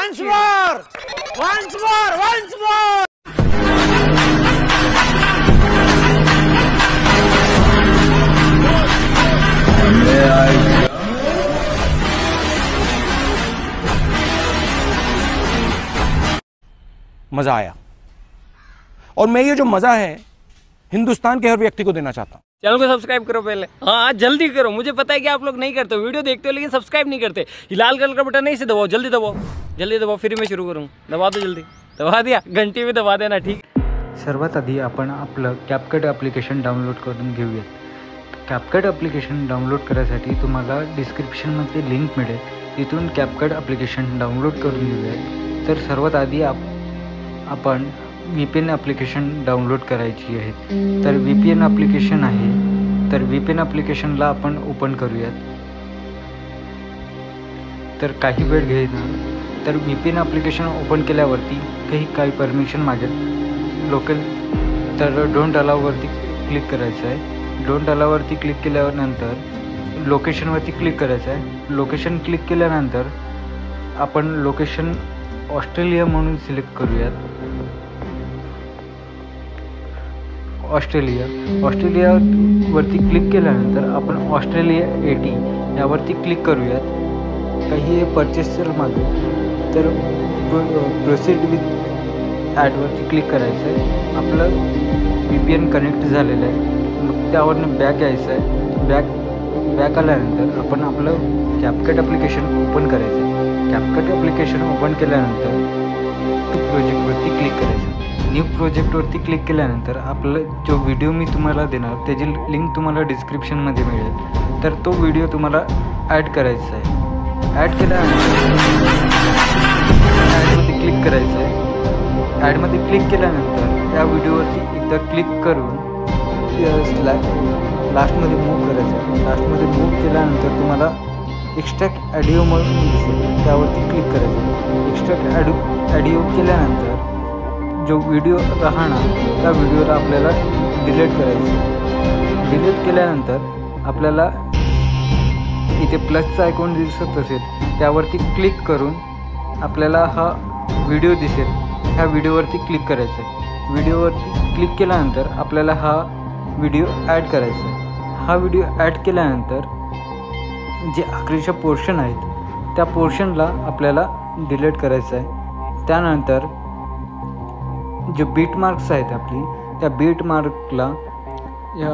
Once more! Once more! Once more! मजा आया और मैं ये जो मजा है हिंदुस्तान के हर व्यक्ति को देना चाहता हूँ। चैनल को सब्सक्राइब करो पहले, हाँ जल्दी करो। मुझे पता है कि आप लोग नहीं करते, वीडियो देखते हो लेकिन सब्सक्राइब नहीं करते। लाल कलर का बटन नहीं से दबाओ, जल्दी दबाओ, जल्दी दबाओ, फिर मैं शुरू करूँ। दबा दो जल्दी, दबा दिया, घंटी में दबा देना, ठीक। सर्वात आधी आपण आपलं कॅपकट ॲप्लिकेशन डाउनलोड करून घेऊयात. कॅपकट ॲप्लिकेशन डाउनलोड करायसाठी तुम्हाला डिस्क्रिप्शनमध्ये लिंक मिळेल, तिथून कॅपकट ॲप्लिकेशन डाउनलोड करून घेऊयात. तर सर्वात आधी आपण VPN ॲप्लिकेशन डाउनलोड करायची आहे. तर VPN ॲप्लिकेशन आहे, तर VPN ॲप्लिकेशनला आपण ओपन करूयात. तर काही वेळ घेणार. तर VPN ॲप्लिकेशन ओपन केल्यावरती काही परमिशन मागेल. लोकल तर डोंट अलाववरती क्लिक करायचं आहे. डोंट अलाववरती क्लिक केल्यानंतर लोकेशनवरती क्लिक करायचं आहे. लोकेशन क्लिक केल्यानंतर आपण लोकेशन ऑस्ट्रेलिया म्हणून सिलेक्ट करूयात. ऑस्ट्रेलियावरती क्लिक केल्यानंतर आपण ऑस्ट्रेलिया 80 यावरती क्लिक करूयात. काही परचेसर मागेल, तर प्रोसीड विथ ॲडवरती क्लिक करायचं आहे. आपलं VPN कनेक्ट झालेलं आहे. मग त्यावरनं बॅक यायचं आहे. बॅक आल्यानंतर आपण आपलं कॅपकट ॲप्लिकेशन ओपन करायचं आहे. कॅपकट ॲप्लिकेशन ओपन केल्यानंतर न्यू प्रोजेक्टवरती क्लिक करायचं. न्यू प्रोजेक्टवरती क्लिक केल्यानंतर आपलं जो व्हिडिओ मी तुम्हाला देणार त्याची लिंक तुम्हाला डिस्क्रिप्शनमध्ये मिळेल. तर तो व्हिडिओ तुम्हाला ॲड करायचा आहे. ॲड केल्यानंतर ॲडमध्ये क्लिक करायचं आहे. ॲडमध्ये क्लिक केल्यानंतर त्या व्हिडिओवरती एकदा क्लिक करून लास्टमध्ये मूव्ह करायचं आहे. लास्टमध्ये मूव्ह केल्यानंतर तुम्हाला एक्स्ट्रॅक्ट ॲडिओ म्हणून दिसेल, त्यावरती क्लिक करायचं. एक्स्ट्रॅक्ट ॲडिओ केल्यानंतर जो व्हिडिओ राहणार त्या व्हिडिओला आपल्याला डिलीट करायचं. डिलीट केल्यानंतर आपल्याला इथे प्लसचा आयकॉन दिसत असेल त्यावरती क्लिक करून आपल्याला हा व्हिडिओ दिसेल, ह्या व्हिडिओवरती क्लिक करायचं आहे. व्हिडिओवरती क्लिक केल्यानंतर आपल्याला हा व्हिडिओ ॲड करायचा आहे. हा व्हिडिओ ॲड केल्यानंतर जे आखरीचे पोर्शन आहेत त्या पोर्शनला आपल्याला डिलीट करायचं आहे. त्यानंतर जे बीट मार्क्स आहेत आपली, त्या बीट मार्कला या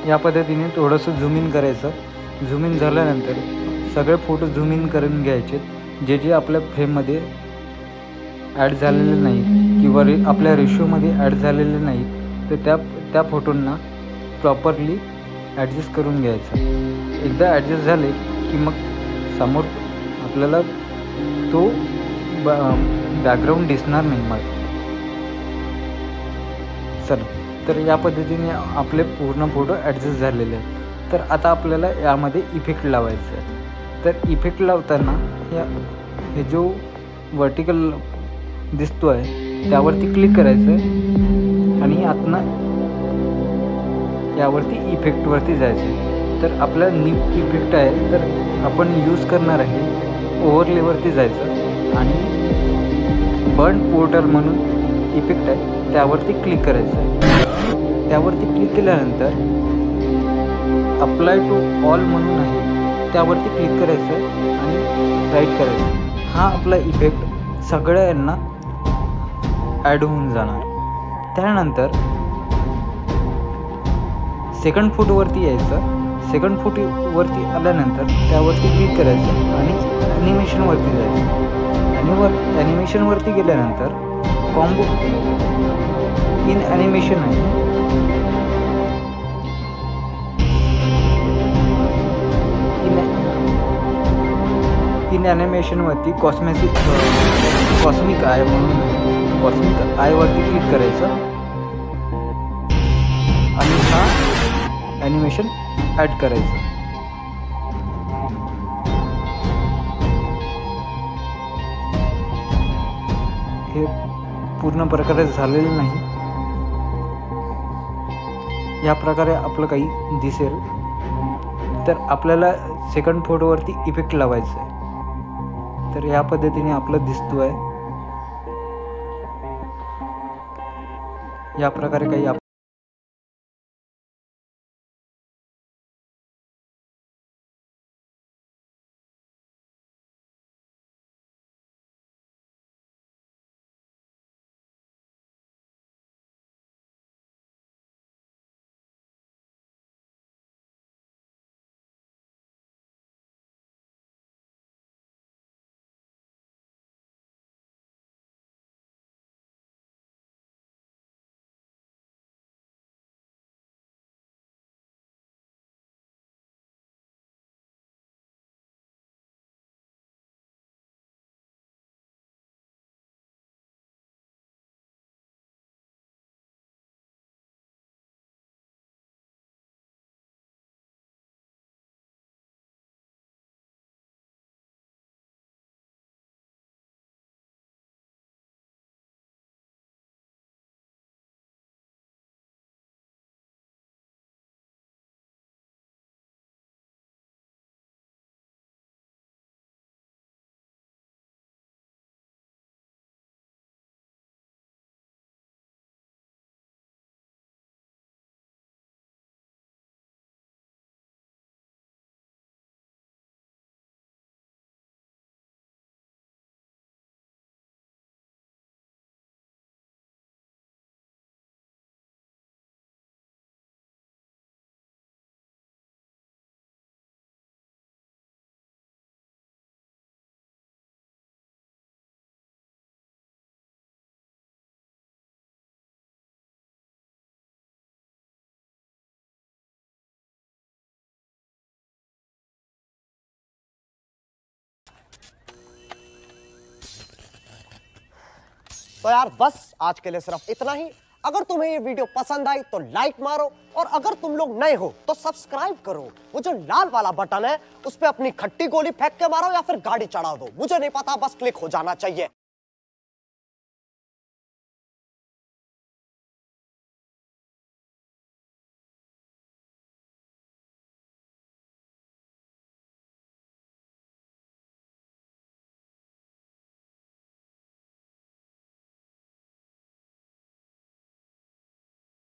या पद्धतीने थोडंसं झूम इन करायचं. झूम इन झाल्यानंतर सगळे फोटो झूम इन करून घ्यायचे. जे जे आपल्या फ्रेममध्ये ॲड झालेले नाहीत किंवा आपल्या रेशोमध्ये ॲड झालेले नाहीत तर त्या फोटोंना प्रॉपरली ॲडजस्ट करून घ्यायचं. एकदा ॲडजस्ट झाले की मग समोर आपल्याला तो बॅकग्राऊंड दिसणार नाही. मग तर या पद्धतीने आपले पूर्ण फोटो ॲडजस्ट झालेले आहेत. तर आता आपल्याला यामध्ये इफेक्ट लावायचा आहे. तर इफेक्ट लावताना हे जो वर्टिकल दिसतो आहे त्यावरती क्लिक करायचं आहे आणि आतनं यावरती इफेक्टवरती जायचं आहे. तर आपला न्यू इफेक्ट आहे तर आपण यूज करणार आहे ओव्हरलेवरती जायचं आणि बर्न पोर्टल म्हणून इफेक्ट आहे त्यावरती क्लिक करायचं आहे. त्यावरती क्लिक केल्यानंतर अप्लाय टू ऑल म्हणून आहे त्यावरती क्लिक करायचं आणि राईट करायचं. हा आपला इफेक्ट सगळ्यांना ॲड होऊन जाणार. त्यानंतर सेकंड फोटोवरती यायचं. सेकंड फोटोवरती आल्यानंतर त्यावरती क्लिक करायचं आणि ॲनिमेशनवरती जायचं. आणि ॲनिमेशनवरती गेल्यानंतर कॉम्बो इन ॲनिमेशन आहे. इन ॲनिमेशनवरती कॉस्मिक आय म्हणून कॉस्मिक आयवरती क्लिक करायचं आणि हा ॲनिमेशन ॲड करायचं. हे पूर्ण प्रकारे झालेलं नाही. या प्रकारे आपलं काही दिसेल. तर आपल्याला सेकंड फोटोवरती इफेक्ट लावायचं आहे. तर या पद्धतीने आपलं दिसतो आहे. या प्रकारे काही तो यार बस आज के लिए सिर्फ इतना ही। अगर तुम्हें ये वीडियो पसंद आई तो लाइक मारो, और अगर तुम लोग नए हो तो सब्सक्राइब करो। वो जो लाल वाला बटन है उस पे अपनी खट्टी गोली फेंक के मारो या फिर गाड़ी चढ़ा दो, मुझे नहीं पता, बस क्लिक हो जाना चाहिए।